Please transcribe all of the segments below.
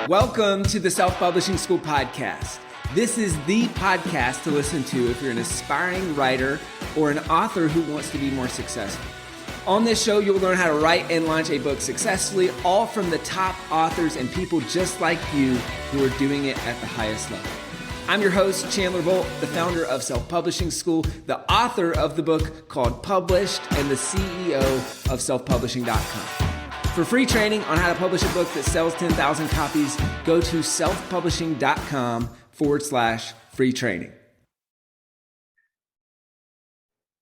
Welcome to the Self-Publishing School podcast. This is the podcast to listen to if you're an aspiring writer or an author who wants to be more successful. On this show, you'll learn how to write and launch a book successfully, all from the top authors and people just like you who are doing it at the highest level. I'm your host, Chandler Bolt, the founder of Self-Publishing School, the author of the book called Published, and the CEO of selfpublishing.com. For free training on how to publish a book that sells 10,000 copies, go to selfpublishing.com/free training.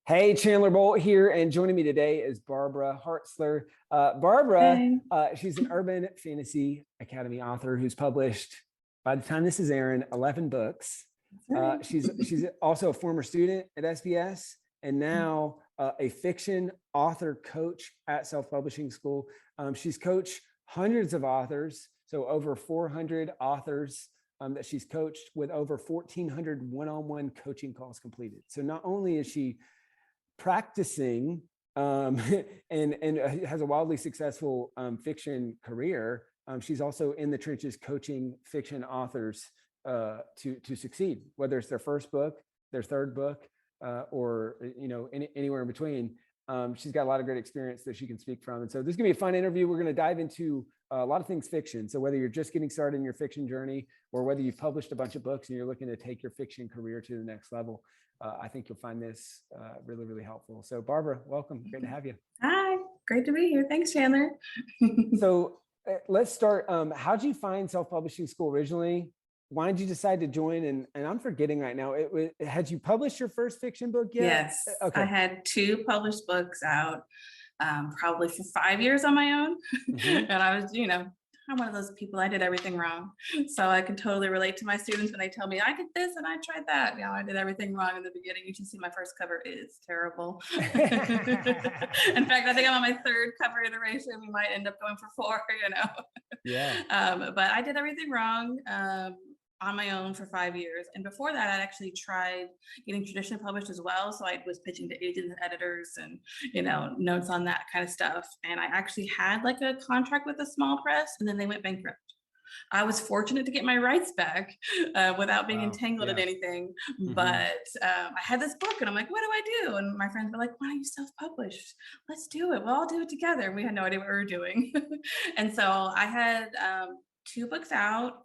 Hey, Chandler Bolt here, and joining me today is Barbara Hartzler. Barbara, she's an Urban Fantasy Academy author who's published, by the time this is airing, 11 books. She's also a former student at SPS, and now a fiction author coach at Self-Publishing School. She's coached hundreds of authors, so over 400 authors that she's coached, with over 1,400 one-on-one coaching calls completed. So not only is she practicing and has a wildly successful fiction career, she's also in the trenches coaching fiction authors to succeed, whether it's their first book, their third book, or anywhere in between. She's got a lot of great experience that she can speak from. And so this is gonna be a fun interview. We're gonna dive into a lot of things fiction. So whether you're just getting started in your fiction journey, or whether you've published a bunch of books and you're looking to take your fiction career to the next level, I think you'll find this really, really helpful. So Barbara, welcome. Great to have you. Hi, great to be here. Thanks, Chandler. So let's start. How'd you find Self-Publishing School originally? Why did you decide to join? And I'm forgetting right now, had you published your first fiction book yet? Yes, okay. I had 2 published books out, probably for 5 years on my own. Mm-hmm. And I was, I'm one of those people, I did everything wrong. So I can totally relate to my students when they tell me, I did this and I tried that. I did everything wrong in the beginning. You should see my first cover is terrible. In fact, I think I'm on my 3rd cover iteration. We might end up going for 4, Yeah. But I did everything wrong. On my own for 5 years. And before that, I'd actually tried getting traditionally published as well. So I was pitching to agents and editors and, notes on that kind of stuff. And I actually had like a contract with a small press, and then they went bankrupt. I was fortunate to get my rights back without being entangled in anything. Mm-hmm. But I had this book and I'm like, what do I do? And my friends were like, why don't you self-publish? Let's do it. We'll all do it together. And we had no idea what we were doing. And so I had 2 books out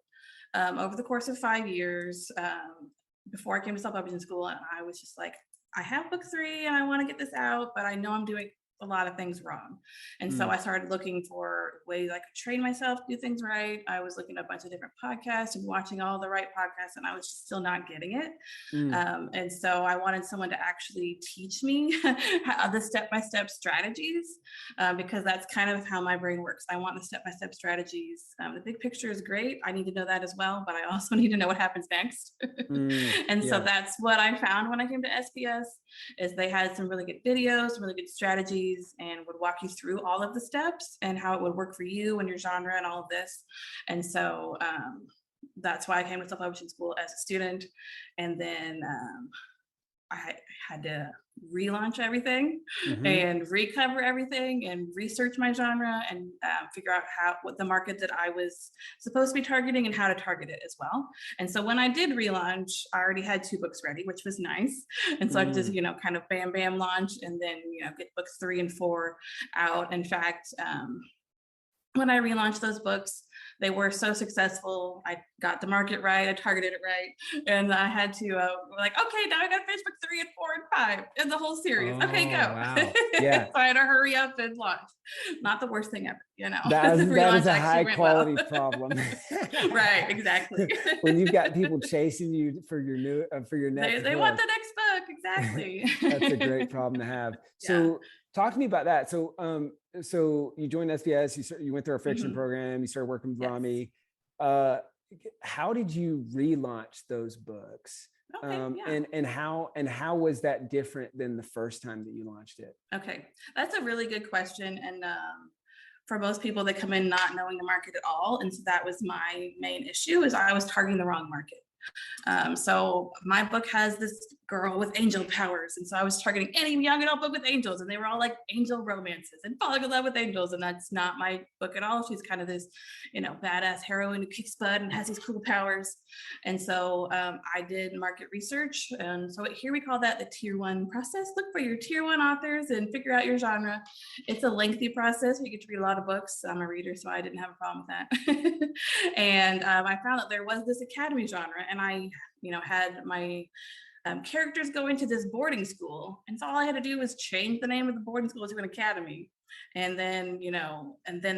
over the course of 5 years before I came to Self-Publishing School. And I was just like, I have book 3 and I want to get this out, but I know I'm doing a lot of things wrong. And so I started looking for ways I could train myself to do things right. I was looking at a bunch of different podcasts and watching all the right podcasts, and I was just still not getting it. And so I wanted someone to actually teach me the step-by-step strategies, because that's kind of how my brain works. I want the step-by-step strategies. The big picture is great. I need to know that as well, but I also need to know what happens next. So that's what I found when I came to SPS, is they had some really good videos, some really good strategies, and would walk you through all of the steps and how it would work for you and your genre and all of this. And so that's why I came to Self-Publishing School as a student. And then I had to relaunch everything and recover everything and research my genre and figure out what the market that I was supposed to be targeting and how to target it as well. And so when I did relaunch, I already had 2 books ready, which was nice. And so I could just, kind of bam launch, and then, get books 3 and 4 out. In fact, when I relaunched those books, they were so successful. I got the market right. I targeted it right. And I had to, okay, now I got to finish book 3 and 4 and 5 in the whole series. Okay, go. Wow. Yeah. So I had to hurry up and launch. Not the worst thing ever, That is a high quality problem. Right, exactly. When you've got people chasing you for your next they want the next book, exactly. That's a great problem to have. So talk to me about that. So so you joined SPS, you went through our fiction program, you started working with Rami. How did you relaunch those books? Okay, and how was that different than the first time that you launched it? Okay, that's a really good question. And for most people, they come in not knowing the market at all. And so that was my main issue, is I was targeting the wrong market. So my book has this girl with angel powers. And so I was targeting any young adult book with angels, and they were all like angel romances and falling in love with angels. And that's not my book at all. She's kind of this, badass heroine who kicks butt and has these cool powers. And so I did market research. And so here we call that the tier 1 process. Look for your tier 1 authors and figure out your genre. It's a lengthy process. We get to read a lot of books. I'm a reader, so I didn't have a problem with that. And I found that there was this academy genre, and I, had my characters go into this boarding school. And so all I had to do was change the name of the boarding school to an academy. And then,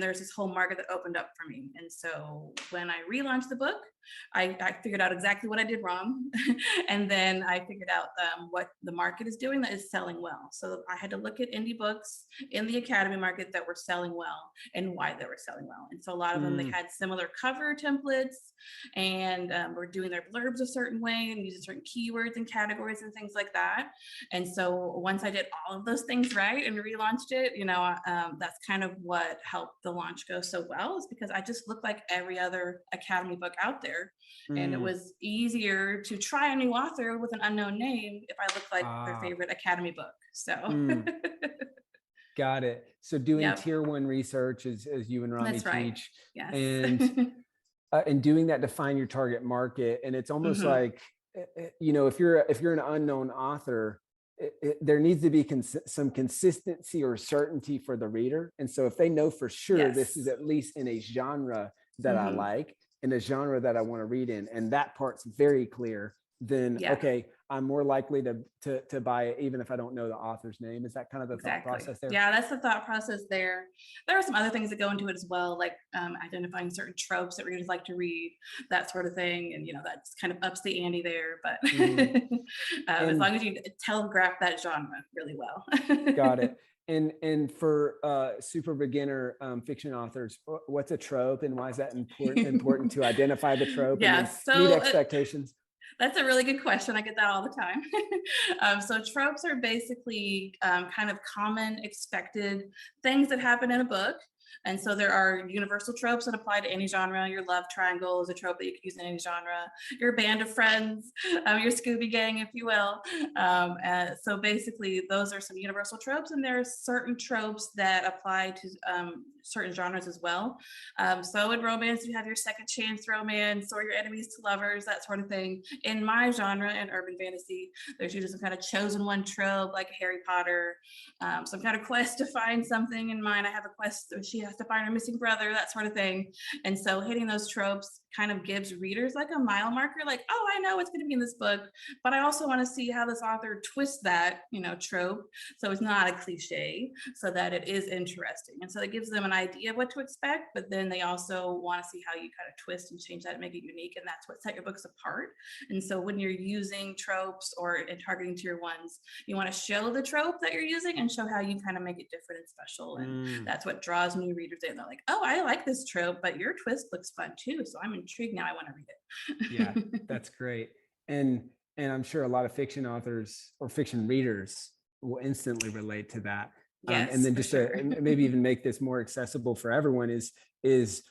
there's this whole market that opened up for me. And so when I relaunched the book, I figured out exactly what I did wrong. And then I figured out what the market is doing that is selling well. So I had to look at indie books in the academy market that were selling well and why they were selling well. And so a lot of them, they had similar cover templates, and were doing their blurbs a certain way and using certain keywords and categories and things like that. And so once I did all of those things right and relaunched it, that's kind of what helped the launch go so well, is because I just looked like every other academy book out there. And it was easier to try a new author with an unknown name if I looked like their favorite academy book. So got it. So doing tier 1 research as you and Rami teach, yes. and doing that to find your target market. And it's almost like, if you're an unknown author, there needs to be some consistency or certainty for the reader. And so if they know for sure this is at least in a genre that I like, in a genre that I want to read in, and that part's very clear, then okay, I'm more likely to buy it even if I don't know the author's name. Is that kind of the thought process there? Yeah, that's the thought process there. There are some other things that go into it as well, like identifying certain tropes that readers like to read, that sort of thing. And that just kind of ups the ante there. But as long as you telegraph that genre really well. Got it. And for super beginner fiction authors, what's a trope, and why is that important to identify the trope and meet expectations? That's a really good question. I get that all the time. So tropes are basically kind of common expected things that happen in a book. And so there are universal tropes that apply to any genre. Your love triangle is a trope that you could use in any genre. Your band of friends, your Scooby gang, if you will. So basically, those are some universal tropes, and there are certain tropes that apply to certain genres as well. So in romance, you have your second chance romance or your enemies to lovers, that sort of thing. In my genre, in urban fantasy, there's usually some kind of chosen one trope, like Harry Potter, some kind of quest to find something. In mine, I have a quest, she has to find her missing brother, that sort of thing. And so hitting those tropes kind of gives readers like a mile marker, like, oh, I know what's going to be in this book, but I also want to see how this author twists that, trope, so it's not a cliche, so that it is interesting. And so it gives them an idea of what to expect, but then they also want to see how you kind of twist and change that and make it unique, and that's what set your books apart. And so when you're using tropes or targeting tier 1s, you want to show the trope that you're using and show how you kind of make it different and special, and that's what draws new readers in. They're like, oh, I like this trope, but your twist looks fun too, so I'm intrigued now, I want to read it. Yeah, that's great. And I'm sure a lot of fiction authors or fiction readers will instantly relate to that. Yes, and then just to maybe even make this more accessible for everyone is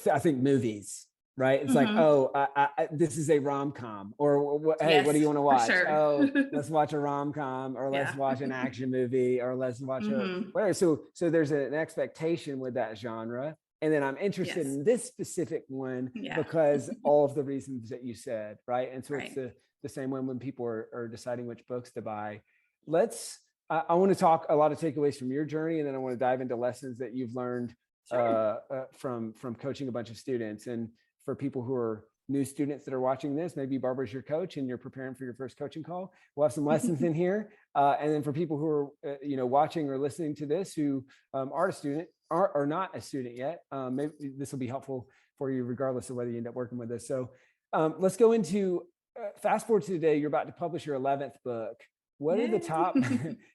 I think movies, right? It's like, oh, this is a rom-com, or hey, what do you want to watch? Sure. Oh, let's watch a rom-com, or let's watch an action movie, or let's watch whatever. So there's an expectation with that genre. And then I'm interested in this specific one because all of the reasons that you said, right? And so it's the same one when people are deciding which books to buy. I want to talk a lot of takeaways from your journey, and then I want to dive into lessons that you've learned from coaching a bunch of students. And for people who are new students that are watching this, maybe Barbara's your coach and you're preparing for your first coaching call, we'll have some lessons in here. And then for people who are watching or listening to this who are a student, are not a student yet, maybe this will be helpful for you regardless of whether you end up working with us. So let's go into fast forward to today. You're about to publish your 11th book. What are the top,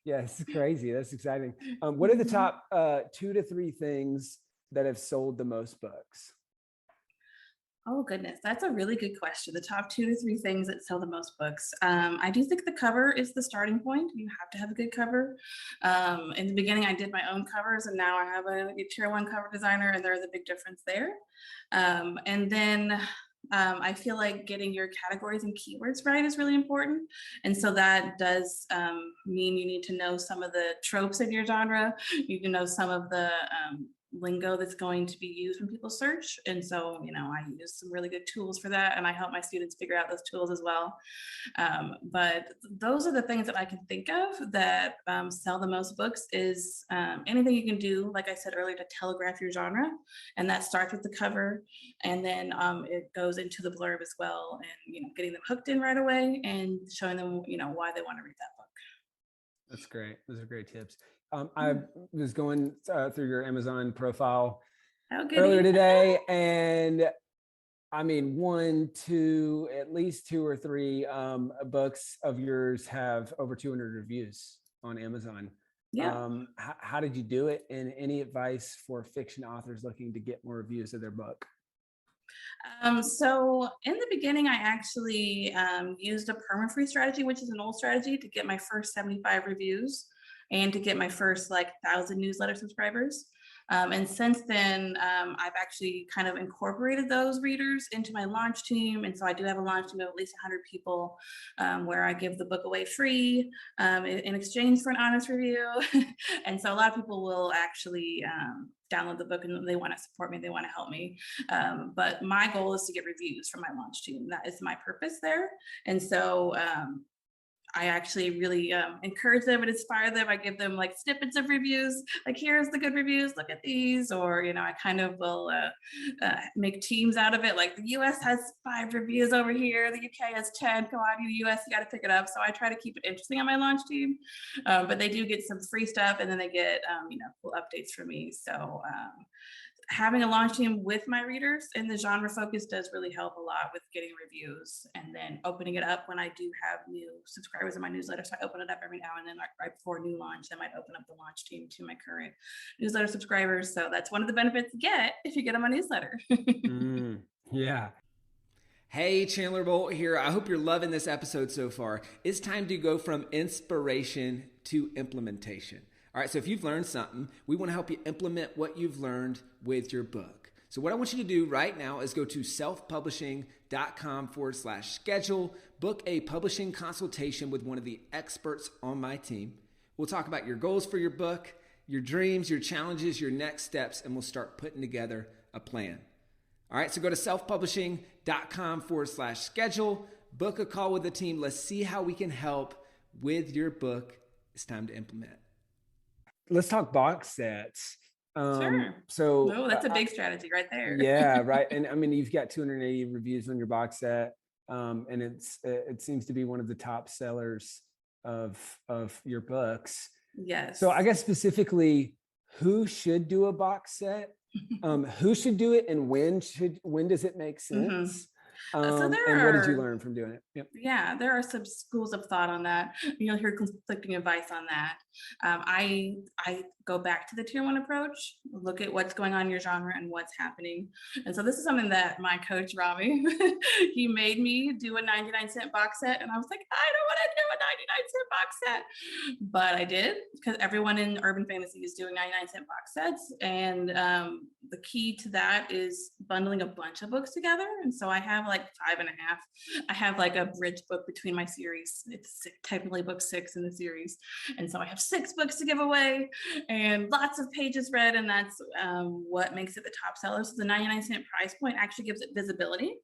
it's crazy, that's exciting. What are the top 2 to 3 things that have sold the most books? Oh, goodness. That's a really good question. The top 2 to 3 things that sell the most books. I do think the cover is the starting point. You have to have a good cover. In the beginning, I did my own covers, and now I have a tier 1 cover designer, and there's a big difference there. And then I feel like getting your categories and keywords right is really important. And so that does mean you need to know some of the tropes in your genre. You need to know some of the lingo that's going to be used when people search. And so, I use some really good tools for that. And I help my students figure out those tools as well. But those are the things that I can think of that sell the most books is anything you can do, like I said earlier, to telegraph your genre. And that starts with the cover. And then it goes into the blurb as well. And, getting them hooked in right away and showing them, why they want to read that book. That's great. Those are great tips. I was going through your Amazon profile earlier today, and I mean, at least two or three books of yours have over 200 reviews on Amazon. Yeah. How did you do it? And any advice for fiction authors looking to get more reviews of their book? So in the beginning, I actually used a perma-free strategy, which is an old strategy, to get my first 75 reviews and to get my first 1,000 newsletter subscribers. And since then, I've actually kind of incorporated those readers into my launch team. And so I do have a launch team of at least 100 people where I give the book away free in exchange for an honest review. And so a lot of people will actually download the book and they want to support me, they want to help me. But my goal is to get reviews from my launch team. That is my purpose there. And so I actually really encourage them and inspire them. I give them snippets of reviews, here's the good reviews, look at these. Or, I kind of will make teams out of it. Like the US has 5 reviews over here, the UK has 10, come on, the US, you got to pick it up. So I try to keep it interesting on my launch team, but they do get some free stuff and then they get, cool updates from me. So having a launch team with my readers and the genre focus does really help a lot with getting reviews, and then opening it up when I do have new subscribers in my newsletter. So I open it up every now and then, right before a new launch, I might open up the launch team to my current newsletter subscribers. So that's one of the benefits you get if you get on my newsletter. Yeah. Hey, Chandler Bolt here. I hope you're loving this episode so far. It's time to go from inspiration to implementation. All right, so if you've learned something, we want to help you implement what you've learned with your book. So what I want you to do right now is go to selfpublishing.com/schedule, book a publishing consultation with one of the experts on my team. We'll talk about your goals for your book, your dreams, your challenges, your next steps, and we'll start putting together a plan. All right, so go to selfpublishing.com/schedule, book a call with the team. Let's see how we can help with your book. It's time to implement. Let's talk box sets. Sure. So that's a big strategy right there. Yeah, right. And I mean, you've got 280 reviews on your box set, and it seems to be one of the top sellers of your books. Yes. So I guess specifically, who should do a box set? Who should do it, and when does it make sense? So and what did you learn from doing it? Yep. Yeah, there are some schools of thought on that. You'll hear conflicting advice on that. I go back to the tier 1 approach, look at what's going on in your genre and what's happening. And so this is something that my coach, Rami, he made me do a 99-cent box set. And I was like, I don't want to do a 99-cent box set. But I did, because everyone in urban fantasy is doing 99-cent box sets. And the key to that is bundling a bunch of books together. And so I have 5.5. I have a bridge book between my series. It's technically book 6 in the series. And so I have 6 books to give away and lots of pages read. And that's what makes it the top seller. So the 99-cent price point actually gives it visibility.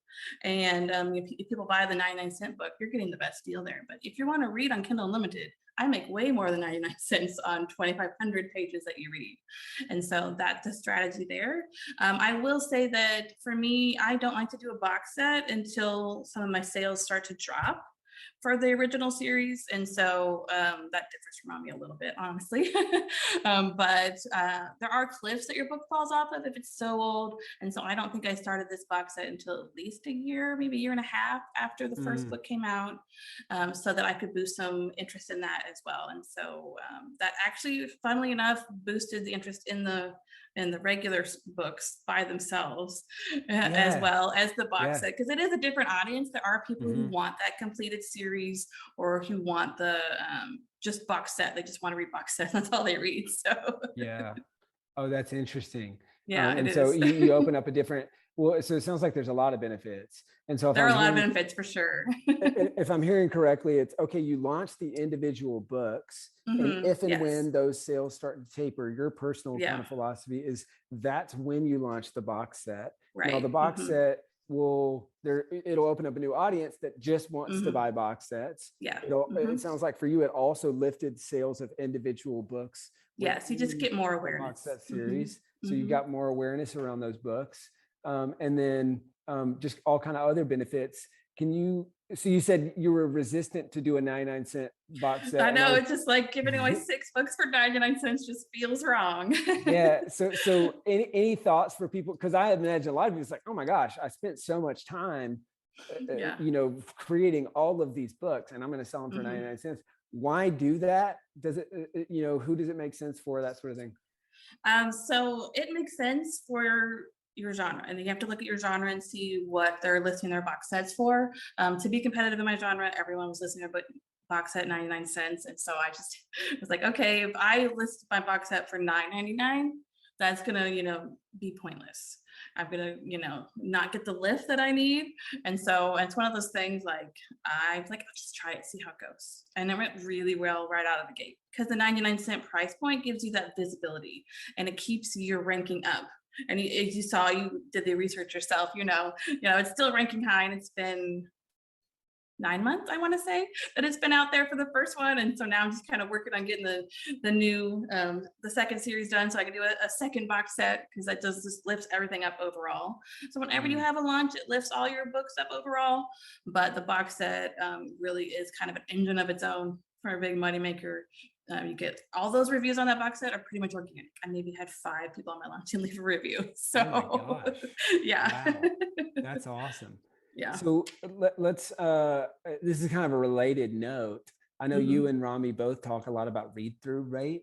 And if people buy the 99-cent book, you're getting the best deal there. But if you want to read on Kindle Unlimited, I make way more than 99 cents on 2,500 pages that you read. And so that's the strategy there. I will say that for me, I don't like to do a box set until some of my sales start to drop for the original series. And so that differs from me a little bit, honestly. But there are cliffs that your book falls off of if it's so old. And so I don't think I started this box set until at least a year, maybe a year and a half after the first book came out, so that I could boost some interest in that as well. And so that actually, funnily enough, boosted the interest in the regular books by themselves, as well as the box set, because it is a different audience. There are people who want that completed series, or who want the just box set. They just want to read box set. That's all they read. So yeah. Oh, that's interesting. Yeah, it And so is. you open up a different, well, so it sounds like there's a lot of benefits. And so if There are I'm a lot of hearing, benefits for sure. if I'm hearing correctly, it's okay, you launch the individual books, and if and Yes. when those sales start to taper, your personal kind Yeah. of philosophy is that's when you launch the box set. Right. Now the box set it'll open up a new audience that just wants to buy box sets. Yeah. It sounds like for you, it also lifted sales of individual books. Yes, you just get more awareness. Box set series. So you got more awareness around those books. And then just all kind of other benefits. So you said you were resistant to do a 99-cent box set. I know, it's just like giving away 6 books for 99 cents just feels wrong. Yeah. So any thoughts for people? Because I imagine a lot of people, it's like, oh my gosh, I spent so much time, creating all of these books, and I'm going to sell them for 99 cents. Why do that? Does it, who does it make sense for, that sort of thing? So it makes sense for your genre, and you have to look at your genre and see what they're listing their box sets for. To be competitive in my genre, everyone was listing their box set 99 cents, and so I just was like, okay, if I list my box set for $9.99, that's gonna be pointless. I'm gonna not get the lift that I need. And so it's one of those things, like I'm like, I'll just try it, see how it goes. And it went really well right out of the gate, because the 99-cent price point gives you that visibility, and it keeps your ranking up. And as you saw, you did the research yourself, it's still ranking high, and it's been 9 months, I want to say, that it's been out there for the first one. And so now I'm just kind of working on getting the new the second series done, so I can do a second box set, because that just lifts everything up overall. So whenever you have a launch, it lifts all your books up overall, but the box set really is kind of an engine of its own for a big moneymaker. You get all those reviews on that box set are pretty much organic. I maybe had 5 people on my launch and leave a review. So oh my gosh. yeah. Wow. That's awesome. Yeah. So let's this is kind of a related note. I know you and Rami both talk a lot about read-through rate.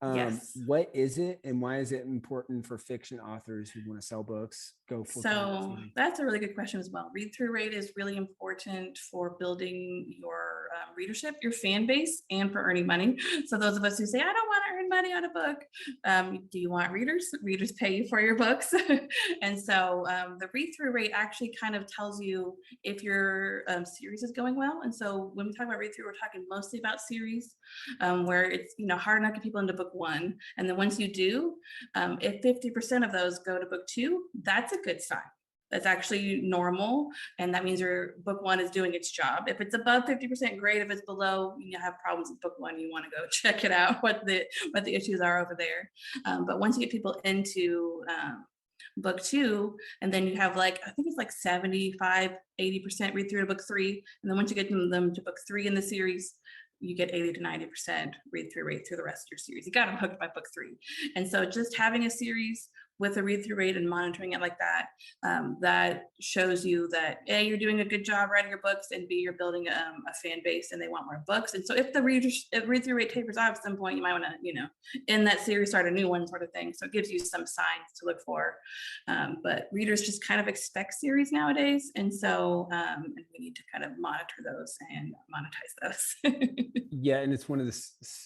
Yes. What is it, and why is it important for fiction authors who want to sell books? So that's a really good question as well. Read-through rate is really important for building your readership, your fan base, and for earning money. So those of us who say, I don't want to earn money on a book, do you want readers? Readers pay you for your books. And so the read-through rate actually kind of tells you if your series is going well. And so when we talk about read-through, we're talking mostly about series, where it's hard enough to get people into book 1. And then once you do, if 50% of those go to book 2, that's a good sign. That's actually normal, and that means your book 1 is doing its job. If it's above 50%, great. If it's below, you have problems with book 1, you want to go check it out, what the issues are over there. But once you get people into book 2, and then you have I think it's like 75-80% read through to book 3, and then once you get them to book 3 in the series, you get 80 to 90% read through rate through the rest of your series. You got them hooked by book 3. And so just having a series with a read through rate and monitoring it like that, that shows you that A, you're doing a good job writing your books, and B, you're building a fan base and they want more books. And so if the read through rate tapers off at some point, you might want to, end that series, start a new one, sort of thing. So it gives you some signs to look for. But readers just kind of expect series nowadays. And so we need to kind of monitor those and monetize those. Yeah, and it's one of the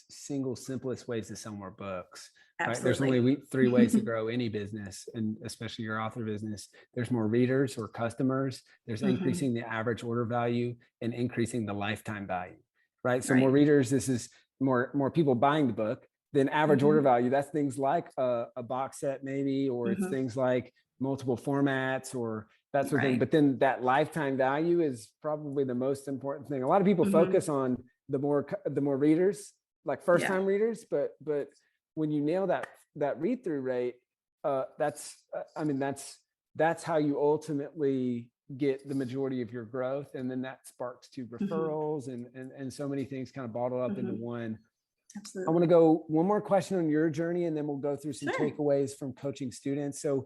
single simplest ways to sell more books. Right? There's Absolutely. only 3 ways to grow any business, and especially your author business. There's more readers or customers. There's increasing the average order value and increasing the lifetime value. Right. So more readers, this is more people buying the book. Then average order value, that's things like a box set maybe, or it's things like multiple formats or that sort of thing. But then that lifetime value is probably the most important thing. A lot of people focus on the more readers, like first time readers, but when you nail that read through rate, that's how you ultimately get the majority of your growth, and then that sparks to referrals and so many things kind of bottled up into one. Absolutely. I want to go one more question on your journey, and then we'll go through some takeaways from coaching students. So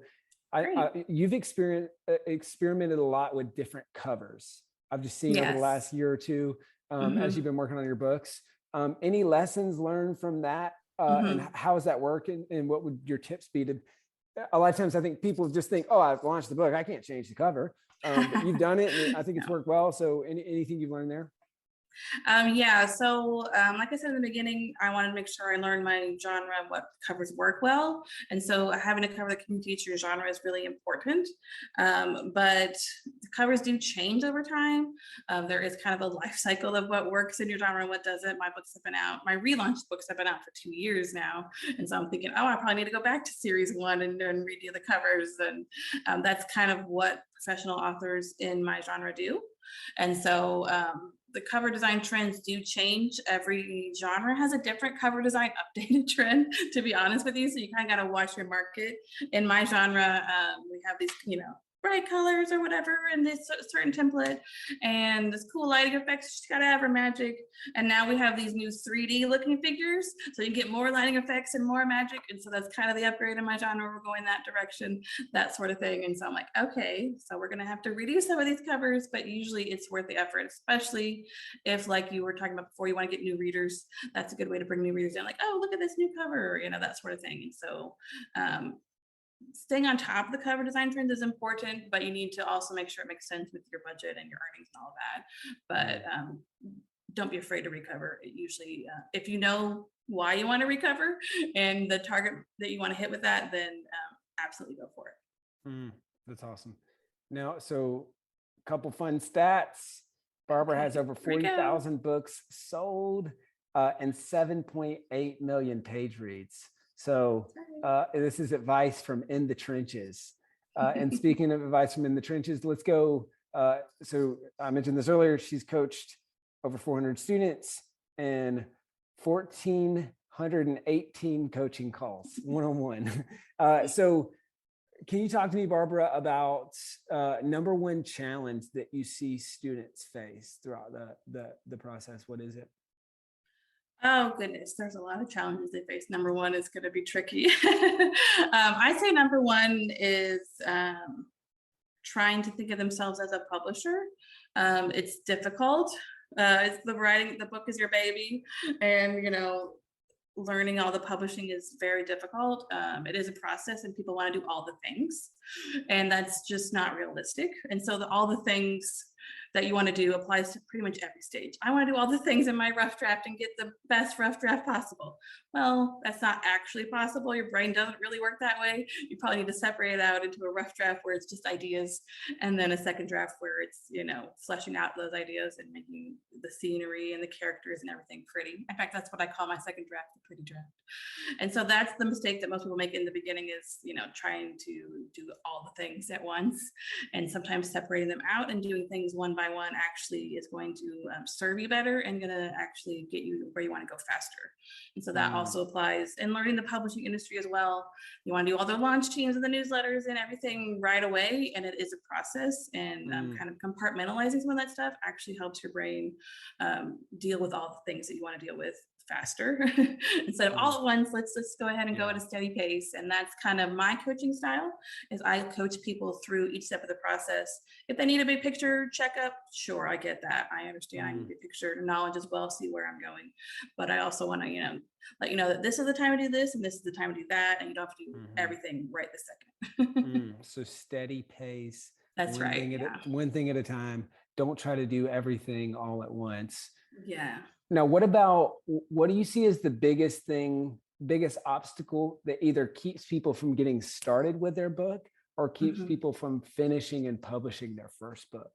you've experimented a lot with different covers. I've just seen over the last year or two as you've been working on your books. Any lessons learned from that? And how does that work? And what would your tips be to, a lot of times I think people just think, oh, I've launched the book, I can't change the cover. But you've done it, and I think it's worked well. So anything you've learned there? Yeah, so like I said in the beginning, I wanted to make sure I learned my genre, what covers work well. And so having a cover that communicates your genre is really important. But the covers do change over time. There is kind of a life cycle of what works in your genre and what doesn't. My books have been out, my relaunched books have been out for 2 years now. And so I'm thinking, oh, I probably need to go back to series one and redo the covers. And that's kind of what professional authors in my genre do. And so the cover design trends do change. Every genre has a different cover design updated trend, to be honest with you. So you kind of got to watch your market. In my genre, we have these, bright colors or whatever in this certain template and this cool lighting effects. She's got to have her magic. And now we have these new 3D looking figures. So you can get more lighting effects and more magic. And so that's kind of the upgrade in my genre. We're going that direction, that sort of thing. And so I'm like, okay, so we're going to have to redo some of these covers, but usually it's worth the effort, especially if, like you were talking about before, you want to get new readers. That's a good way to bring new readers in, like, oh, look at this new cover, that sort of thing. And so staying on top of the cover design trends is important, but you need to also make sure it makes sense with your budget and your earnings and all that. But don't be afraid to recover. It usually, if you know why you want to recover and the target that you want to hit with that, then absolutely go for it. That's awesome. Now, so a couple fun stats. Barbara has over 40,000 books sold and 7.8 million page reads. So this is advice from in the trenches. And speaking of advice from in the trenches, let's go. So I mentioned this earlier. She's coached over 400 students and 1,418 coaching calls, one-on-one. So can you talk to me, Barbara, about number one challenge that you see students face throughout the process? What is it? Oh, goodness. There's a lot of challenges they face. Number one is going to be tricky. I say number one is trying to think of themselves as a publisher. It's difficult. It's the book is your baby. And, learning all the publishing is very difficult. It is a process and people want to do all the things. And that's just not realistic. And so all the things that you want to do applies to pretty much every stage. I want to do all the things in my rough draft and get the best rough draft possible. Well, that's not actually possible. Your brain doesn't really work that way. You probably need to separate it out into a rough draft where it's just ideas, and then a second draft where it's, fleshing out those ideas and making the scenery and the characters and everything pretty. In fact, that's what I call my second draft, the pretty draft. And so that's the mistake that most people make in the beginning is, trying to do all the things at once, and sometimes separating them out and doing things one by one actually is going to serve you better and going to actually get you where you want to go faster. And so that also applies in learning the publishing industry as well. You want to do all the launch teams and the newsletters and everything right away, and it is a process, and kind of compartmentalizing some of that stuff actually helps your brain deal with all the things that you want to deal with faster instead of all at once. Let's go ahead and go at a steady pace. And that's kind of my coaching style, is I coach people through each step of the process. If they need a big picture checkup, sure, I get that. I understand. I need a big picture knowledge as well, see where I'm going. But I also want to, let you know that this is the time to do this and this is the time to do that, and you don't have to do everything right this second. So steady pace. That's right. One thing at a time. Don't try to do everything all at once. Yeah. Now, what do you see as the biggest obstacle that either keeps people from getting started with their book or keeps people from finishing and publishing their first book?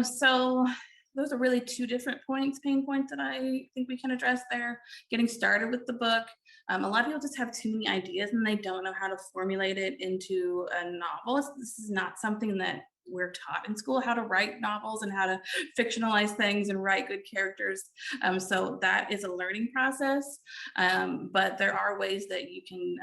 So those are really two different pain points that I think we can address there. Getting started with the book. A lot of people just have too many ideas and they don't know how to formulate it into a novel. This is not something that we're taught in school, how to write novels and how to fictionalize things and write good characters. So that is a learning process. But there are ways that you can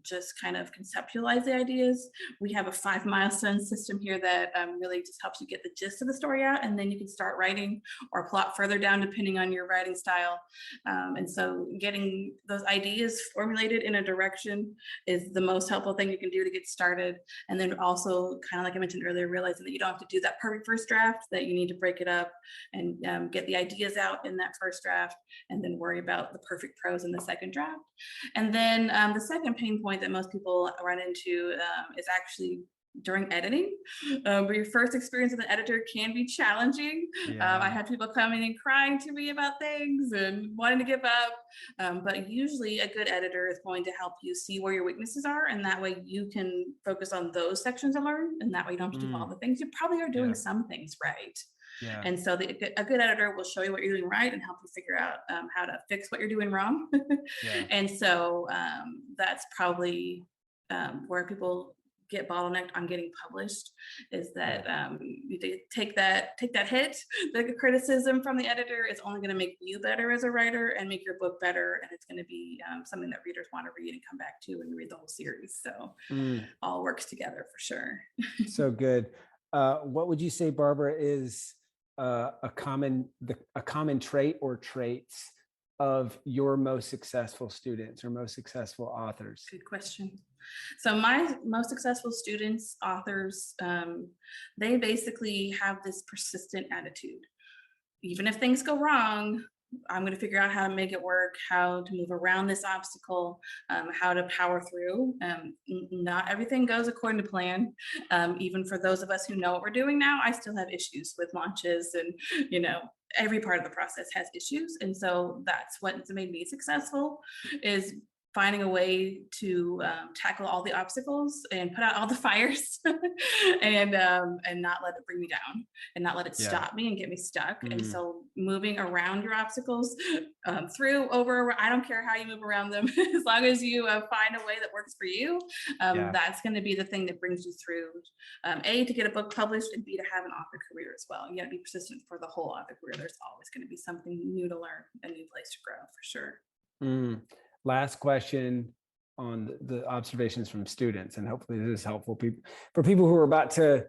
just kind of conceptualize the ideas. We have a 5 milestone system here that really just helps you get the gist of the story out, and then you can start writing or plot further down depending on your writing style. And so getting those ideas formulated in a direction is the most helpful thing you can do to get started. And then also, kind of like I mentioned earlier, realizing that you don't have to do that perfect first draft, that you need to break it up and get the ideas out in that first draft, and then worry about the perfect prose in the second draft. And then the second pain point that most people run into is actually during editing. But your first experience with an editor can be challenging. I had people coming and crying to me about things and wanting to give up. But usually a good editor is going to help you see where your weaknesses are. And that way you can focus on those sections and learn. And that way you don't have to do all the things. You probably are doing some things right. And so a good editor will show you what you're doing right and help you figure out how to fix what you're doing wrong. And so that's probably where people get bottlenecked on getting published, is that you take that hit. The criticism from the editor is only going to make you better as a writer and make your book better, and it's going to be something that readers want to read and come back to and read the whole series. So all works together for sure. So good. What would you say, Barbara, is a common trait or traits of your most successful students or most successful authors? Good question. So my most successful students, authors, they basically have this persistent attitude. Even if things go wrong, I'm going to figure out how to make it work, how to move around this obstacle, how to power through. Not everything goes according to plan. Even for those of us who know what we're doing now, I still have issues with launches, and every part of the process has issues. And so that's what's made me successful, is finding a way to tackle all the obstacles and put out all the fires and not let it bring me down and not let it stop me and get me stuck. And so moving around your obstacles, through, over, I don't care how you move around them, as long as you find a way that works for you, that's going to be the thing that brings you through, A, to get a book published, and B, to have an author career as well. You got to be persistent for the whole author career. There's always going to be something new to learn, a new place to grow, for sure. Last question on the observations from students, and hopefully this is helpful for people who are about to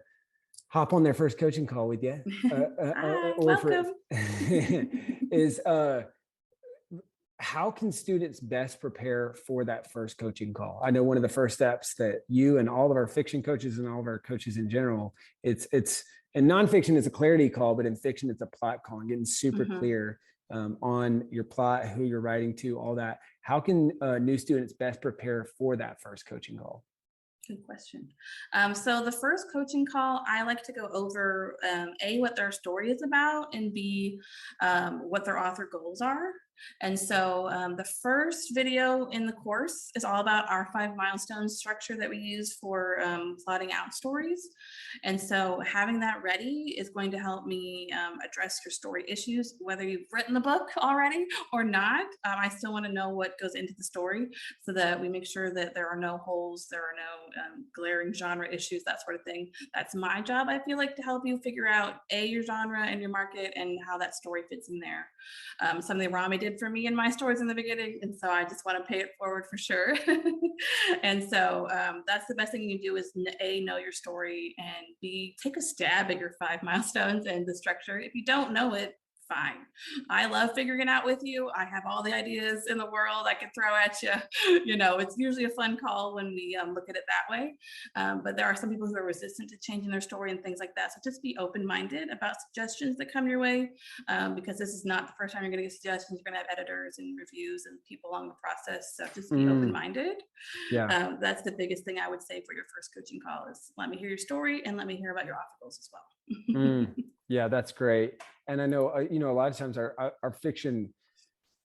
hop on their first coaching call with you. Welcome. Is how can students best prepare for that first coaching call? I know one of the first steps that you and all of our fiction coaches and all of our coaches in general, it's in nonfiction, it's a clarity call, but in fiction, it's a plot call, and getting super clear on your plot, who you're writing to, all that. How can new students best prepare for that first coaching call? Good question. So the first coaching call, I like to go over A, what their story is about, and B, what their author goals are. And so the first video in the course is all about our 5 milestone structure that we use for plotting out stories. And so having that ready is going to help me address your story issues, whether you've written the book already or not. I still want to know what goes into the story, so that we make sure that there are no holes, there are no glaring genre issues, that sort of thing. That's my job, I feel like, to help you figure out your genre and your market and how that story fits in there. Something Rami did for me in my stories in the beginning, and so I just want to pay it forward for sure. And so that's the best thing you can do, is A, know your story, and B, take a stab at your 5 milestones and the structure. If you don't know it, fine. I love figuring it out with you. I have all the ideas in the world I can throw at you. It's usually a fun call when we look at it that way. But there are some people who are resistant to changing their story and things like that. So just be open-minded about suggestions that come your way, because this is not the first time you're going to get suggestions. You're going to have editors and reviews and people along the process. So just be open-minded. That's the biggest thing I would say for your first coaching call, is let me hear your story and let me hear about your author goals as well. Yeah, that's great. And I know, a lot of times our fiction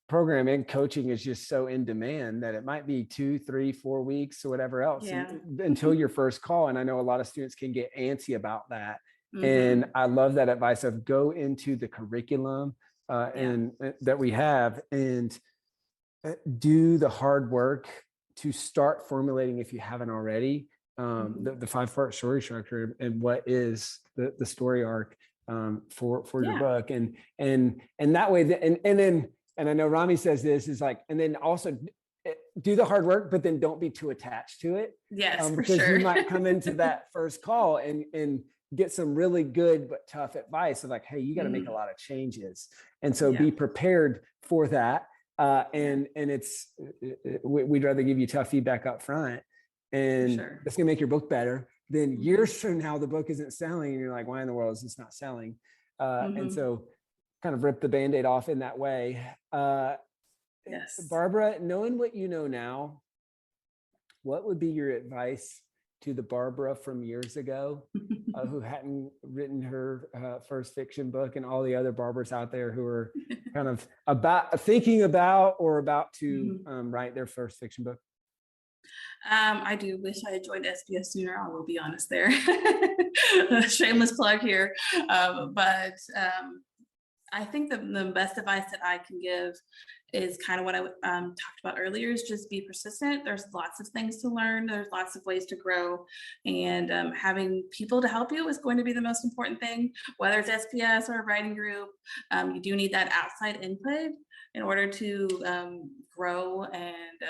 program and coaching is just so in demand that it might be 2, 3, 4 weeks or whatever else until your first call. And I know a lot of students can get antsy about that. And I love that advice of go into the curriculum and that we have, and do the hard work to start formulating, if you haven't already, the 5-part story structure and what is the story arc for your book, and that way, and I know Rami says this is like, and then also do the hard work, but then don't be too attached to it. Yes, because for sure. You might come into that first call and get some really good but tough advice of like, hey, you got to make a lot of changes, and so be prepared for that. And we'd rather give you tough feedback up front, and that's gonna make your book better. Then years from now, the book isn't selling, and you're like, why in the world is this not selling? And so kind of rip the Band-Aid off in that way. Barbara, knowing what you know now, what would be your advice to the Barbara from years ago, who hadn't written her first fiction book, and all the other Barbaras out there who are kind of thinking about or about to write their first fiction book? I do wish I had joined SPS sooner. I will be honest there. Shameless plug here. But I think the best advice that I can give is kind of what I talked about earlier, is just be persistent. There's lots of things to learn. There's lots of ways to grow, and having people to help you is going to be the most important thing, whether it's SPS or a writing group. You do need that outside input in order to grow and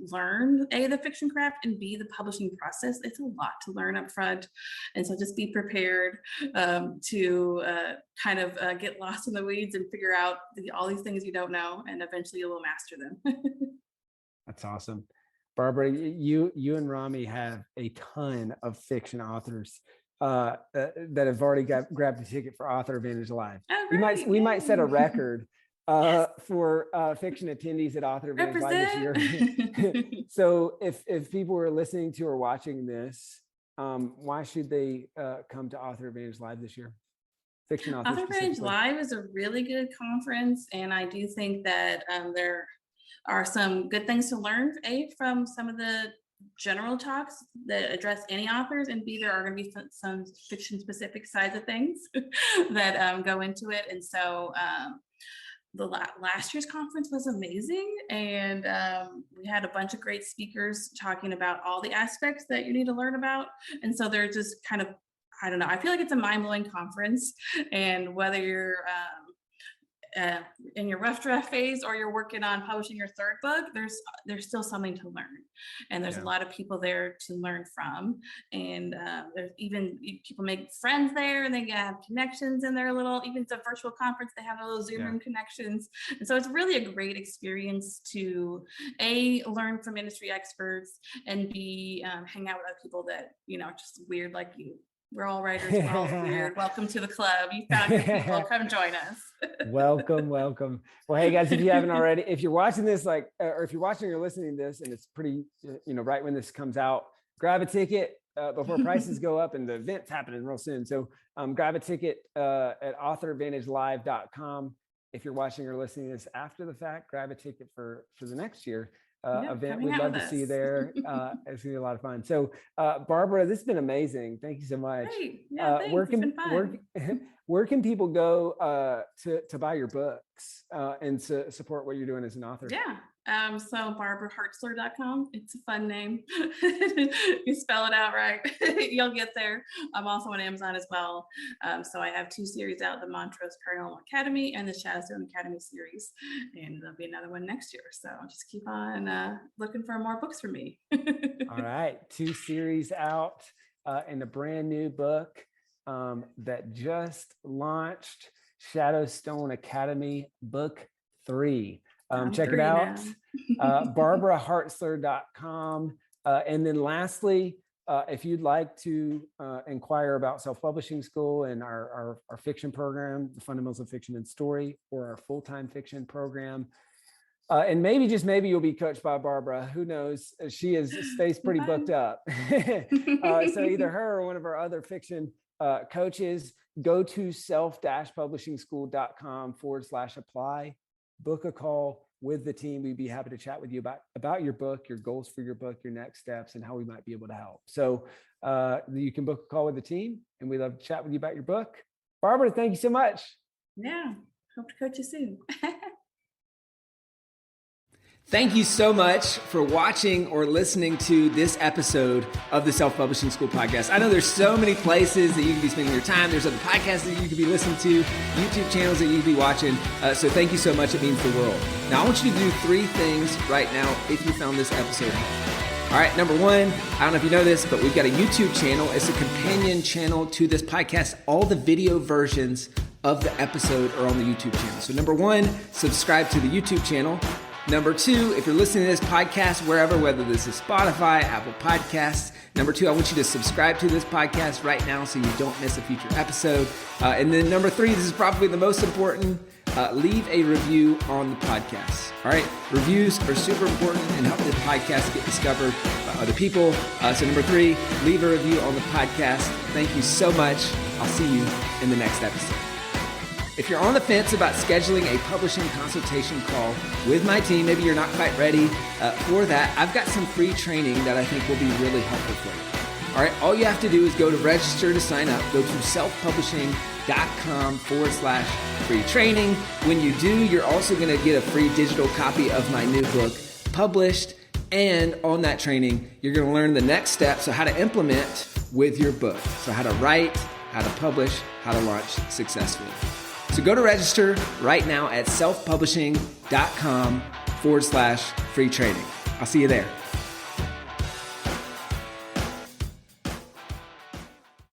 learn the fiction craft, and the publishing process. It's a lot to learn up front, and so just be prepared to kind of get lost in the weeds and figure out all these things you don't know, and eventually you will master them. That's awesome. Barbara, you and Rami have a ton of fiction authors that have already grabbed a ticket for Author Advantage Live. Oh, we might set a record for fiction attendees at Author Advantage Live this year. So if people are listening to or watching this, why should they come to Author Advantage Live this year? Fiction authors. Author Advantage Live is a really good conference, and I do think that there are some good things to learn, from some of the general talks that address any authors, and B, there are going to be some fiction specific sides of things that go into it. And so the last year's conference was amazing, and we had a bunch of great speakers talking about all the aspects that you need to learn about. And so they're just kind of, I don't know, I feel like it's a mind-blowing conference, and whether you're in your rough draft phase or you're working on publishing your third book, there's still something to learn, and there's a lot of people there to learn from, and there's even people make friends there, and they have connections in their little, even it's a virtual conference, they have their little Zoom room connections, and so it's really a great experience to learn from industry experts, and B, hang out with other people that just weird like you. We're all writers, we're all weird. Welcome to the club. You found your people. Come join us. Welcome. Well, hey guys, if you haven't already, if you're watching this, or if you're watching or listening to this, and it's pretty, right when this comes out, grab a ticket before prices go up, and the event's happening real soon. So grab a ticket at authoradvantagelive.com. If you're watching or listening to this after the fact, grab a ticket for the next year event. We'd love to see you there. It's gonna be a lot of fun. So Barbara, this has been amazing. Thank you so much. Great. Yeah, thanks. It's been fun. Where can people go to buy your books and to support what you're doing as an author? So barbarahartzler.com. It's a fun name. You spell it out right, you'll get there. I'm also on Amazon as well. So I have 2 series out, the Montrose Paranormal Academy and the Shadowstone Academy series, and there'll be another one next year. So just keep on looking for more books from me. All right, 2 series out and a brand new book that just launched, Shadowstone Academy Book 3. Check it out, barbarahartzler.com. And then lastly, if you'd like to inquire about self-publishing school and our fiction program, the Fundamentals of Fiction and Story, or our full-time fiction program, and maybe, just maybe, you'll be coached by Barbara. Who knows? She stays pretty booked up. So either her or one of our other fiction coaches, go to self-publishingschool.com/apply. Book a call with the team. We'd be happy to chat with you about your book, your goals for your book, your next steps, and how we might be able to help. So you can book a call with the team, and we'd love to chat with you about your book. Barbara, thank you so much. Yeah, hope to coach you soon. Thank you so much for watching or listening to this episode of the Self-Publishing School podcast. I know there's so many places that you can be spending your time. There's other podcasts that you could be listening to, YouTube channels that you could be watching. So thank you so much. It means the world. Now, I want you to do 3 things right now if you found this episode helpful. All right, number 1, I don't know if you know this, but we've got a YouTube channel. It's a companion channel to this podcast. All the video versions of the episode are on the YouTube channel. So number 1, subscribe to the YouTube channel. Number 2, if you're listening to this podcast wherever, whether this is Spotify, Apple Podcasts, number 2, I want you to subscribe to this podcast right now so you don't miss a future episode. And then number 3, this is probably the most important, leave a review on the podcast. All right, reviews are super important and help this podcast get discovered other people. So number 3, leave a review on the podcast. Thank you so much. I'll see you in the next episode. If you're on the fence about scheduling a publishing consultation call with my team, maybe you're not quite ready for that, I've got some free training that I think will be really helpful for you. All right, all you have to do is go to register to sign up. Go to selfpublishing.com/free training. When you do, you're also going to get a free digital copy of my new book, Published. And on that training, you're going to learn the next steps, so how to implement with your book. So how to write, how to publish, how to launch successfully. So go to register right now at selfpublishing.com/free training. I'll see you there.